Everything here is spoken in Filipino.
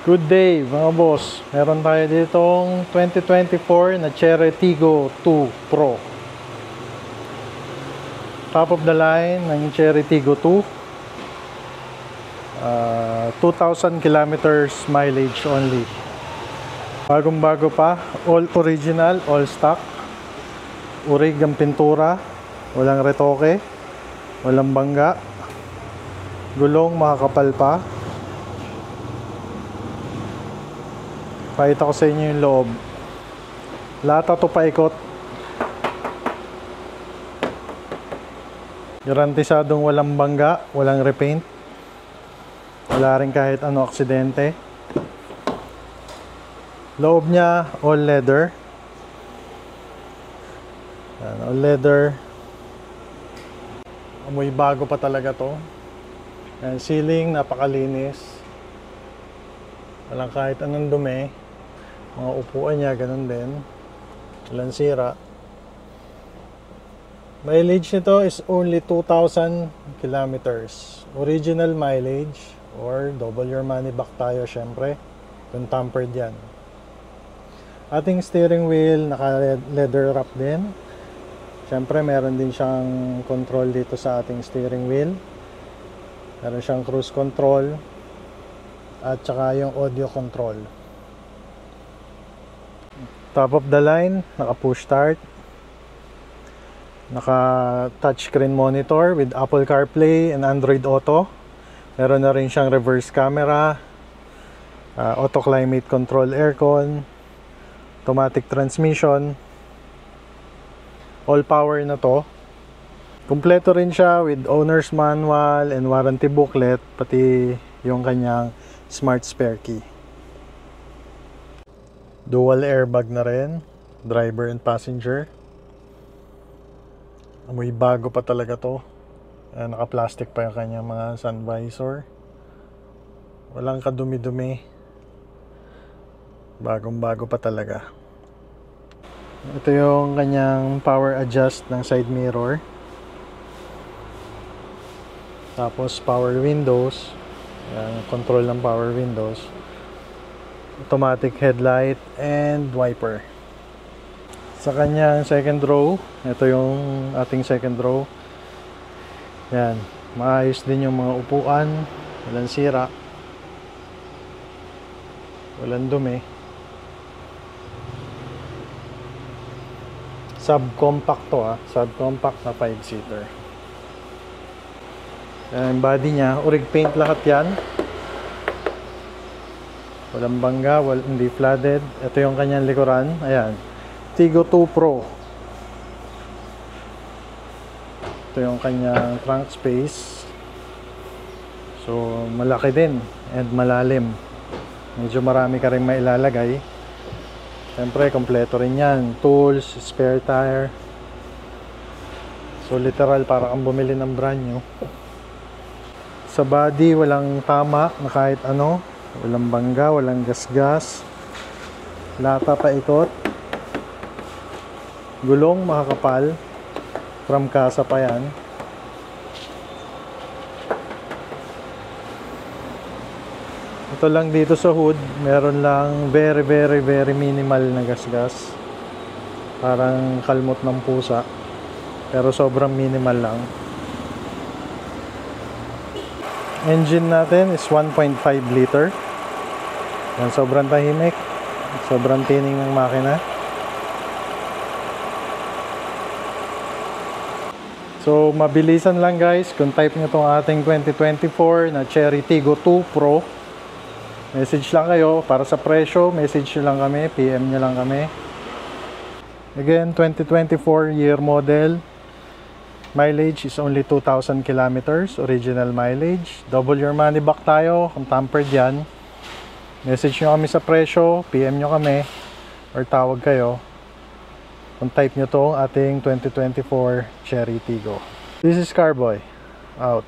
Good day mga boss, meron tayo ditong 2024 na Chery Tiggo 2 Pro. Top of the line ng Chery Tiggo 2, 2,000 kilometers mileage only. Bagong bago pa, all original, all stock. Urig ang pintura, walang retoke, walang bangga, gulong makakapal pa. Pakita ko sa inyo yung loob. Lata to paikot. Garantisadong walang bangga, walang repaint. Wala rin kahit ano aksidente. Loob niya all leather. Yan, all leather. Amoy bago pa talaga to. Yan, ceiling napakalinis. Walang kahit anong dumi. Mga upuan niya, ganun din. Walang sira. Mileage nito is only 2,000 kilometers. Original mileage or double your money back tayo syempre. Kung tampered yan. Ating steering wheel, naka leather wrap din. Syempre meron din siyang control dito sa ating steering wheel. Meron siyang cruise control. At saka yung audio control. Top of the line, naka push start, naka touchscreen monitor with Apple CarPlay and Android Auto. Meron na rin siyang reverse camera, auto climate control aircon, automatic transmission, all power na to. Kumpleto rin siya with owner's manual and warranty booklet, pati yung kanyang smart spare key. Dual airbag na rin, driver and passenger. Amoy bago pa talaga to. Naka-plastic pa yung kanyang mga sun visor. Walang kadumi-dumi. Bagong bago pa talaga. Ito yung kanyang power adjust ng side mirror. Tapos power windows. Yan, control ng power windows. Automatic headlight and wiper. Sa kanyang second row, ito yung ating second row. Yan, maayos din yung mga upuan, walang sira, walang dumi. Subcompact to subcompact na 5-seater. Yan, body niya, urig paint lahat yan. Walang bangga, hindi flooded. Ito yung kanyang likuran. Ayan. Tiggo 2 Pro. Ito yung kanyang trunk space. So, malaki din. And malalim. Medyo marami ka rin mailalagay. Siyempre, kompleto rin yan. Tools, spare tire. So, literal, para kang bumili ng brand new. Sa body, walang tama na kahit ano. Walang bangga, walang gasgas. Lata paikot. Gulong makakapal. From kasa pa yan. Ito lang dito sa hood, meron lang very minimal na gasgas. Parang kalmot ng pusa. Pero sobrang minimal lang. Engine natin is 1.5 liter. Yan, sobrang tahimik. Sobrang tining ng makina. So, mabilisan lang guys. Kung type nyo itong ating 2024 na Chery Tiggo 2 Pro, message lang kayo. Para sa presyo, message nyo lang kami. PM nyo lang kami. Again, 2024 year model. Mileage is only 2,000 kilometers. Original mileage. Double your money back tayo. Kung tampered yan, message nyo kami sa presyo, PM nyo kami, or tawag kayo kung type nyo to ating 2024 Chery Tiggo. This is Carboy. Out.